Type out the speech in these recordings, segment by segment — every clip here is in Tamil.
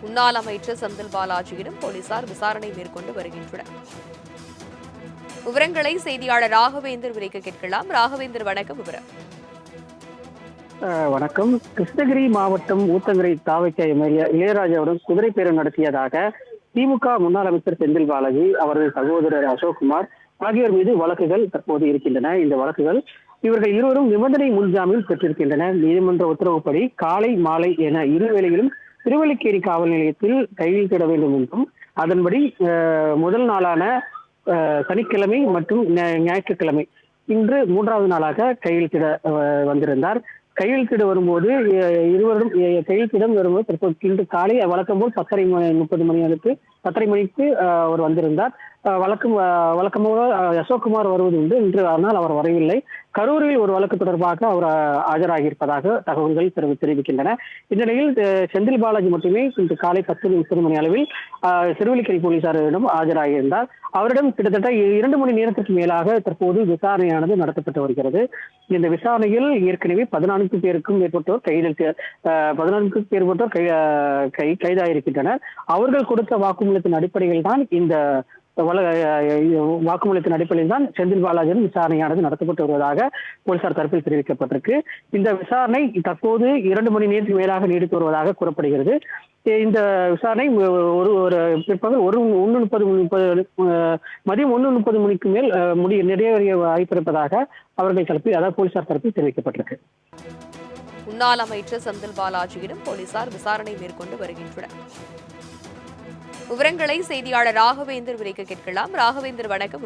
முன்னாள் அமைச்சர் செந்தில் பாலாஜியிடம் போலீசார் விசாரணை மேற்கொண்டு வருகின்றனர். விவரங்களை செய்தியாளர் ராகவேந்தர் விரைக்க கேட்கலாம். ராகவேந்தர், வணக்கம். வணக்கம். கிருஷ்ணகிரி மாவட்டம் ஊத்தங்கரை தாவைக்கா எம்எல்ஏ இளையராஜாவுடன் குதிரை பேரம் நடத்தியதாக திமுக முன்னாள் அமைச்சர் செந்தில் பாலாஜி, அவரது சகோதரர் அசோக்குமார் ஆகியோர் மீது வழக்குகள் தற்போது இருக்கின்றன. இந்த வழக்குகள் இவர்கள் இருவரும் நிபந்தனை முன்ஜாமீன் பெற்றிருக்கின்றன. நீதிமன்ற உத்தரவுப்படி காலை மாலை என இருவேளையிலும் திருவல்லிக்கேணி காவல் நிலையத்தில் கையெழுத்திட வேண்டும் என்றும், அதன்படி முதல் நாளான சனிக்கிழமை மற்றும் ஞாயிற்றுக்கிழமை இன்று மூன்றாவது நாளாக கையெழுத்திட வந்திருந்தார். கையெழுத்திட வரும்போது இருவரும் கையெழுத்திடம் வரும்போது தற்போது இன்று காலை வழக்கம் போல் 10:30 மணி அடுத்து 10:30 மணிக்கு அவர் வந்திருந்தார். வழக்கமாக அசோக்குமார் வருவது உண்டு. இன்று ஆனால் அவர் வரவில்லை. கரூரில் ஒரு வழக்கு தொடர்பாக அவர் ஆஜராகியிருப்பதாக தகவல்கள் தெரிவிக்கின்றன. இந்த நிலையில் செந்தில் பாலாஜி மட்டுமே இன்று காலை 10:30 மணி அளவில் திருவல்லிக்கேணி போலீசாரிடம் ஆஜராகியிருந்தார். அவரிடம் கிட்டத்தட்ட 2 மணி நேரத்திற்கு மேலாக தற்போது விசாரணையானது நடத்தப்பட்டு வருகிறது. இந்த விசாரணையில் ஏற்கனவே 14 பேருக்கும் மேற்பட்டோர் கைதாகியிருக்கின்றனர். அவர்கள் கொடுத்த வாக்குமூலத்தின் அடிப்படையில் தான் செந்தில் பாலாஜியின் விசாரணையானது நடத்தப்பட்டு வருவதாக போலீசார் தரப்பில் தெரிவிக்கப்பட்டிருக்கு. இந்த விசாரணை தற்போது 2 மணி நேரத்துக்கு மேலாக நீடித்து வருவதாக கூறப்படுகிறது. இந்த விசாரணை பிற்பகல் 1:30 மதியம் 1:30 மணிக்கு மேல் நிறைவேறிய வாய்ப்பிருப்பதாக அவர்கள் தரப்பில், அதாவது போலீசார் தரப்பில் தெரிவிக்கப்பட்டிருக்கு. முன்னாள் அமைச்சர் செந்தில் பாலாஜியிடம் போலீசார் விசாரணை மேற்கொண்டு வருகின்றனர். விவரங்களை செய்தியாளர் ராகவேந்தர் விரைக்க கேட்கலாம். ராகவேந்தர், வணக்கம்.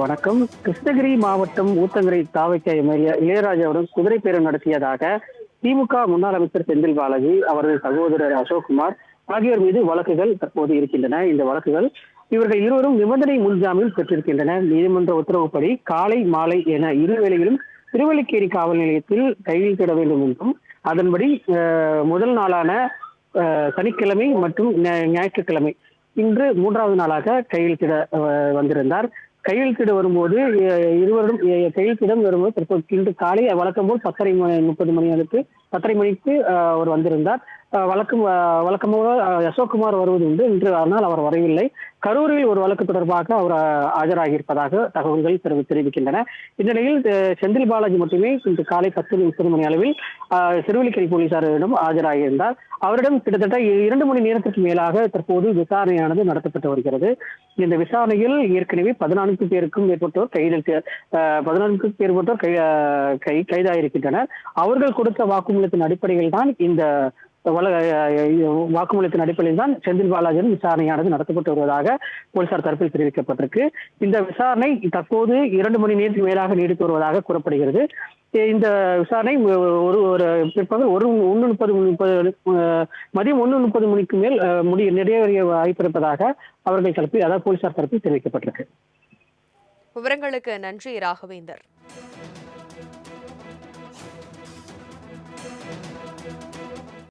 வணக்கம். கிருஷ்ணகிரி மாவட்டம் ஊத்தங்கரை தாவைக்கா எம்எல்ஏ இளையராஜாவுடன் குதிரை பேரம் நடத்தியதாக திமுக முன்னாள் அமைச்சர் செந்தில் பாலாஜி, அவரது சகோதரர் அசோக்குமார் ஆகியோர் மீது வழக்குகள் தற்போது இருக்கின்றன. இந்த வழக்குகள் இவர்கள் இருவரும் நிபந்தனை முன்ஜாமீன் பெற்றிருக்கின்றன. நீதிமன்ற உத்தரவுப்படி காலை மாலை என இருவேளையிலும் திருவல்லிக்கேணி காவல் நிலையத்தில் கையெழுத்திட வேண்டும் என்றும், அதன்படி முதல் நாளான சனிக்கிழமை மற்றும் ஞாயிற்றுக்கிழமை இன்று மூன்றாவது நாளாக கையெழுத்திட வந்திருந்தார். கையெழுத்திட வரும்போது இருவரும் கையெழுத்திடம் வரும்போது தற்போது இன்று காலை வழக்கம் போல் 10:30 மணி அடுத்து 10:30 மணிக்கு அவர் வந்திருந்தார். வழக்கமாக அசோக்குமார் வருவது உண்டு. இன்று ஆனால் அவர் வரவில்லை. கரூரில் ஒரு வழக்கு தொடர்பாக அவர் ஆஜராகியிருப்பதாக தகவல்கள் தெரிவிக்கின்றன. இந்த நிலையில் செந்தில் பாலாஜி மட்டுமே இன்று காலை 10:30 மணி அளவில் திருவல்லிக்கேணி போலீசாரிடம் ஆஜராகியிருந்தார். அவரிடம் கிட்டத்தட்ட 2 மணி நேரத்திற்கு மேலாக தற்போது விசாரணையானது நடத்தப்பட்டு வருகிறது. இந்த விசாரணையில் ஏற்கனவே 14 பேருக்கும் மேற்பட்டோர் கைதாகியிருக்கின்றனர். அவர்கள் கொடுத்த வாக்குமூலத்தின் அடிப்படையில் தான் செந்தில் பாலாஜியின் விசாரணையானது நடத்தப்பட்டு வருவதாக போலீசார் தரப்பில் தெரிவிக்கப்பட்டிருக்கு. இந்த விசாரணை தற்போது 2 மணி நேரத்துக்கு மேலாக நீடித்து வருவதாக கூறப்படுகிறது. இந்த விசாரணை பிற்பகல் 1:30 மதியம் 1:30 மணிக்கு மேல் நிறைவேறிய வாய்ப்பிருப்பதாக அவர்கள் தரப்பில், அதாவது போலீசார் தரப்பில் தெரிவிக்கப்பட்டிருக்கு. விவரங்களுக்கு நன்றி ராகவேந்தர்.